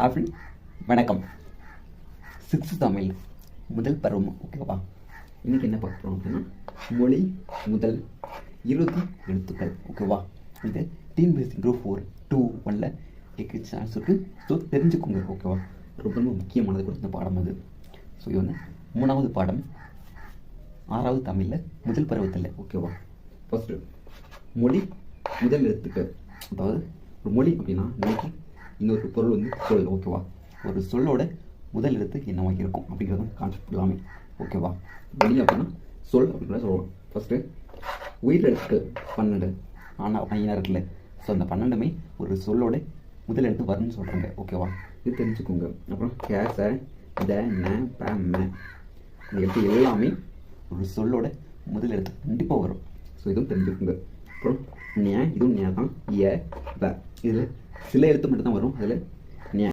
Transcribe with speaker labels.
Speaker 1: Happy வணக்கம். 6th Tamil முதல் பருவம். ஓகேவா? இன்றைக்கி என்ன பார்க்க போகிறோம் அப்படின்னா மொழி முதல் 20 எழுத்துக்கள். ஓகேவா? இது TNPSC Group 4 2-1 எக்கு சான்ஸ் இருக்குது. ஸோ தெரிஞ்சுக்கோங்க. ஓகேவா? ரொம்ப ரொம்ப முக்கியமானது கூட இந்த பாடம் அது. ஸோ இது வந்து 3வது பாடம் 6வது தமிழில் முதல் பருவத்தில். ஓகேவா? ஃபஸ்ட்டு மொழி முதல் எழுத்துக்கள். அதாவது ஒரு மொழி அப்படின்னா இன்னைக்கு இன்னொரு பொருள் வந்து சொல். ஓகேவா? ஒரு சொல்லோட முதல் எழுத்து என்னவாக இருக்கும் அப்படிங்கிறது கான்செப்ட் எல்லாமே. ஓகேவா? மொழி அப்படின்னா சொல் அப்படிங்கிறத சொல்லலாம். ஃபஸ்ட்டு உயிர் எழுத்து 12 ஆனால் ஐயா இருக்குல்ல. ஸோ அந்த 12மே ஒரு சொல்லோட முதல் எழுத்து வரும்னு சொல்கிறாங்க. ஓகேவா? இது தெரிஞ்சுக்கோங்க. அப்புறம் கேச த ந ப ம இந்த எழுத்து எல்லாமே ஒரு சொல்லோட முதல் எழுத்து கண்டிப்பாக வரும். ஸோ இதுவும் தெரிஞ்சுக்கோங்க. அப்புறம் இதுவும் தான் ஏ ப இதில் சில எழுத்து மட்டும் தான் வரும். அதில்